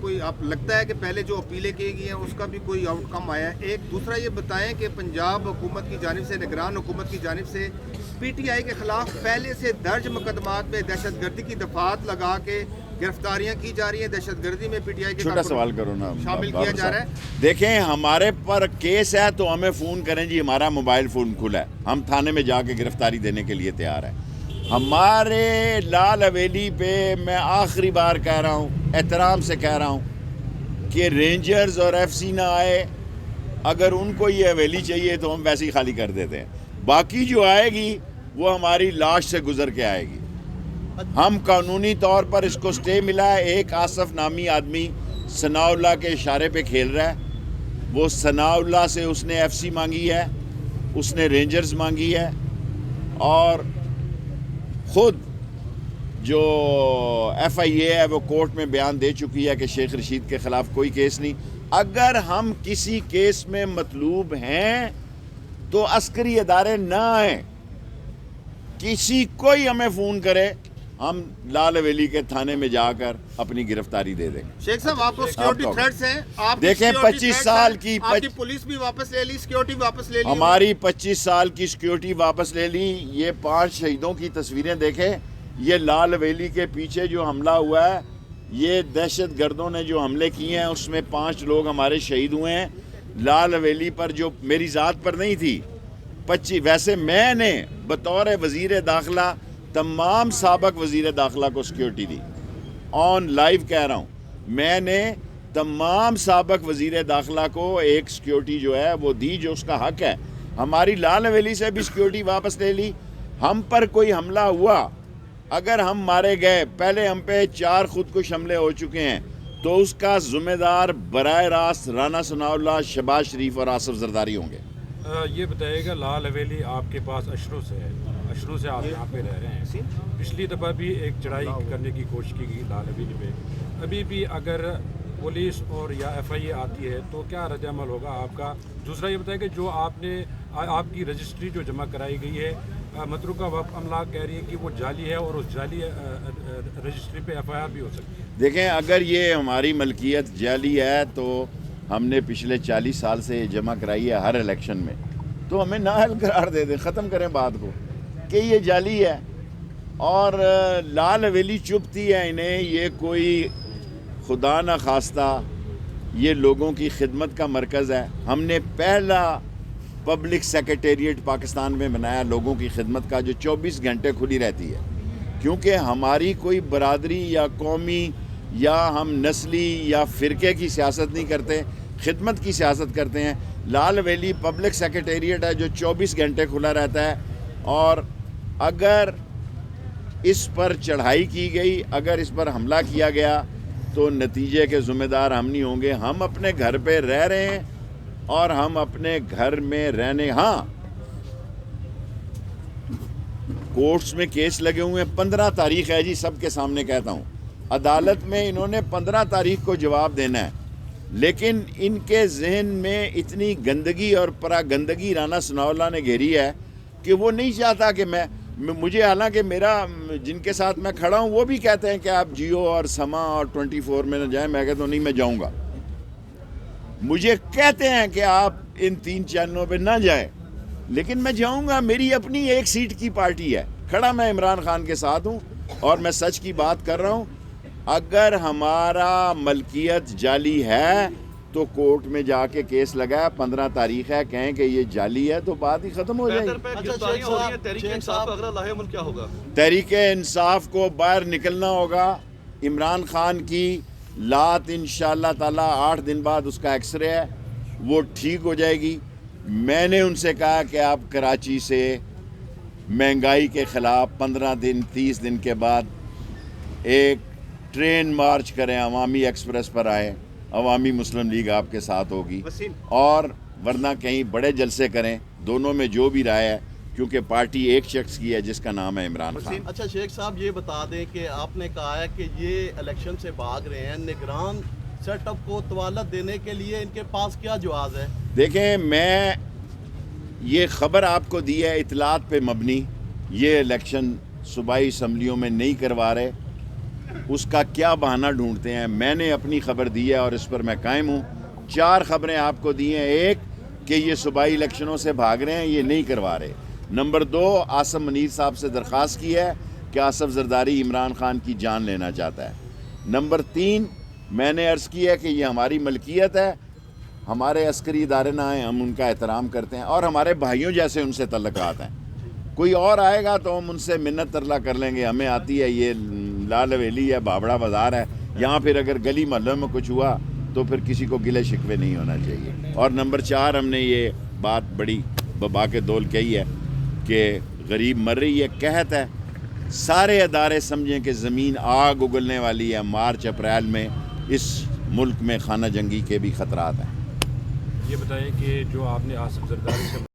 کوئی آپ لگتا ہے کہ پہلے جو اپیلیں کی گئی ہیں اس کا بھی کوئی آؤٹ کم آیا ہے؟ ایک دوسرا یہ بتائیں کہ پنجاب حکومت کی جانب سے، نگران حکومت کی جانب سے پی ٹی آئی کے خلاف پہلے سے درج مقدمات میں دہشت گردی کی دفعات لگا کے گرفتاریاں کی جا رہی ہیں، دہشت گردی میں پی ٹی آئی کے چھوٹا سوال کرو نا شامل کیا جا رہا ہے؟ دیکھیں ہمارے پر کیس ہے تو ہمیں فون کریں جی، ہمارا موبائل فون کھلا ہے، ہم تھانے میں جا کے گرفتاری دینے کے لیے تیار ہیں۔ ہمارے لال حویلی پہ میں آخری بار کہہ رہا ہوں، احترام سے کہہ رہا ہوں کہ رینجرز اور ایف سی نہ آئے، اگر ان کو یہ حویلی چاہیے تو ہم ویسے ہی خالی کر دیتے ہیں، باقی جو آئے گی وہ ہماری لاش سے گزر کے آئے گی۔ ہم قانونی طور پر اس کو سٹے ملا ہے، ایک آصف نامی آدمی ثناء اللہ کے اشارے پہ کھیل رہا ہے، وہ ثناء اللہ سے اس نے ایف سی مانگی ہے، اس نے رینجرز مانگی ہے، اور خود جو ایف آئی اے ہے وہ کورٹ میں بیان دے چکی ہے کہ شیخ رشید کے خلاف کوئی کیس نہیں۔ اگر ہم کسی کیس میں مطلوب ہیں تو عسکری ادارے نہ آئیں، کوئی ہمیں فون کرے، ہم لال حویلی کے تھانے میں جا کر اپنی گرفتاری دے دیں گے۔ شیخ صاحب، آپ کو سیکیورٹی تھریٹس ہیں، آپ دیکھیں 25 سال کی آپ کی پولیس بھی واپس لے لی، سیکیورٹی واپس لے لی، ہماری 25 سال کی سیکیورٹی واپس لے لی۔ یہ 5 شہیدوں کی تصویریں دیکھیں، یہ لال حویلی کے پیچھے جو حملہ ہوا ہے، یہ دہشت گردوں نے جو حملے کیے ہیں اس میں 5 لوگ ہمارے شہید ہوئے ہیں۔ لال حویلی پر جو میری ذات پر نہیں تھی 25، ویسے میں نے بطور وزیر داخلہ تمام سابق وزیر داخلہ کو سیکیورٹی دی، آن لائیو کہہ رہا ہوں، میں نے تمام سابق وزیر داخلہ کو ایک سیکیورٹی جو ہے وہ دی جو اس کا حق ہے۔ ہماری لال حویلی سے بھی سیکیورٹی واپس لے لی۔ ہم پر کوئی حملہ ہوا، اگر ہم مارے گئے، پہلے ہم پہ 4 خودکش حملے ہو چکے ہیں، تو اس کا ذمہ دار براہ راست رانا ثناء اللہ، شہباز شریف اور آصف زرداری ہوں گے۔ یہ بتائیے گا، لال حویلی آپ کے پاس اشروں سے ہے، اشروں سے آپ یہاں پہ رہ رہے ہیں، پچھلی دفعہ بھی ایک چڑھائی کرنے کی کوشش کی گئی لال حویلی پہ، ابھی بھی اگر پولیس اور یا ایف آئی اے آتی ہے تو کیا رد عمل ہوگا آپ کا؟ دوسرا یہ بتائیے کہ جو آپ کی رجسٹری جو جمع کرائی گئی ہے، متروکہ وقف املاک کہہ رہی ہے کہ وہ جعلی ہے اور اس جعلی رجسٹری پہ ایف آئی آر بھی ہو سکتی ہے۔ دیکھیں، اگر یہ ہماری ملکیت جعلی ہے تو ہم نے پچھلے 40 سال سے یہ جمع کرائی ہے ہر الیکشن میں، تو ہمیں نااہل قرار دے دیں، ختم کریں بات کو کہ یہ جعلی ہے۔ اور لال حویلی چپتی ہے انہیں، یہ کوئی خدا نہ خواستہ یہ لوگوں کی خدمت کا مرکز ہے۔ ہم نے پہلا پبلک سیکریٹریٹ پاکستان میں بنایا لوگوں کی خدمت کا، جو 24 گھنٹے کھلی رہتی ہے، کیونکہ ہماری کوئی برادری یا قومی یا ہم نسلی یا فرقے کی سیاست نہیں کرتے، خدمت کی سیاست کرتے ہیں۔ لال حویلی پبلک سیکریٹریٹ ہے جو 24 گھنٹے کھلا رہتا ہے، اور اگر اس پر چڑھائی کی گئی، اگر اس پر حملہ کیا گیا تو نتیجے کے ذمہ دار ہم نہیں ہوں گے۔ ہم اپنے گھر پہ رہ رہے ہیں اور ہم اپنے گھر میں رہنے، ہاں کورٹس میں کیس لگے ہوئے ہیں، 15 تاریخ ہے جی، سب کے سامنے کہتا ہوں، عدالت میں انہوں نے 15 تاریخ کو جواب دینا ہے، لیکن ان کے ذہن میں اتنی گندگی اور پراگندگی رانا ثناء اللہ نے گھیری ہے کہ وہ نہیں چاہتا کہ مجھے، حالانکہ میرا جن کے ساتھ میں کھڑا ہوں وہ بھی کہتے ہیں کہ آپ جیو اور سما اور 24 میں نہ جائیں، میں کہتا ہوں نہیں، میں جاؤں گا۔ مجھے کہتے ہیں کہ آپ ان 3 چینلوں پہ نہ جائیں، لیکن میں جاؤں گا۔ میری اپنی 1 سیٹ کی پارٹی ہے، کھڑا میں عمران خان کے ساتھ ہوں، اور میں سچ کی بات کر رہا ہوں۔ اگر ہمارا ملکیت جعلی ہے تو کورٹ میں جا کے کیس لگا، 15 تاریخ ہے، کہیں کہ یہ جعلی ہے تو بات ہی ختم ہو جائے گی۔ تحریک انصاف کو باہر نکلنا ہوگا۔ عمران خان کی لات انشاءاللہ تعالی 8 دن بعد اس کا ایکس رے ہے، وہ ٹھیک ہو جائے گی۔ میں نے ان سے کہا کہ آپ کراچی سے مہنگائی کے خلاف 15 دن 30 دن کے بعد ایک ٹرین مارچ کریں، عوامی ایکسپریس پر آئیں، عوامی مسلم لیگ آپ کے ساتھ ہوگی، اور ورنہ کہیں بڑے جلسے کریں، دونوں میں جو بھی رائے ہے، کیونکہ پارٹی ایک شخص کی ہے جس کا نام ہے عمران خان۔ اچھا شیخ صاحب، یہ بتا دیں کہ آپ نے کہا ہے کہ یہ الیکشن سے بھاگ رہے ہیں، نگران سیٹ اپ کو طوالت دینے کے لیے ان کے پاس کیا جواز ہے؟ دیکھیں، میں یہ خبر آپ کو دی ہے اطلاعات پہ مبنی، یہ الیکشن صوبائی اسمبلیوں میں نہیں کروا رہے، اس کا کیا بہانہ ڈھونڈتے ہیں. میں نے اپنی خبر دی ہے اور اس پر میں قائم ہوں. 4 خبریں آپ کو دی ہیں. ایک کہ یہ صوبائی الیکشنوں سے بھاگ رہے ہیں, یہ نہیں کروا رہے. نمبر 2 آصف منیر صاحب سے درخواست کی ہے کہ آصف زرداری عمران خان کی جان لینا چاہتا ہے. نمبر 3 میں نے عرض کی ہے کہ یہ ہماری ملکیت ہے, ہمارے عسکری ادارے نہ آئیں, ہم ان کا احترام کرتے ہیں اور ہمارے بھائیوں جیسے ان سے تعلقات ہیں. کوئی اور آئے گا تو ہم ان سے منت ترلا کر لیں گے, ہمیں آتی ہے, یہ لال حویلی ہے, بابڑا بازار ہے, یہاں پھر اگر گلی محلوں میں کچھ ہوا تو پھر کسی کو گلے شکوے نہیں ہونا چاہیے. اور نمبر 4 ہم نے یہ بات بڑی ببا کے دول کہی ہے کہ غریب مر رہی ہے, قحط ہے, سارے ادارے سمجھیں کہ زمین آگ اگلنے والی ہے. مارچ اپریل میں اس ملک میں خانہ جنگی کے بھی خطرات ہیں. یہ بتائیں کہ جو آپ نے آصف زرداری سے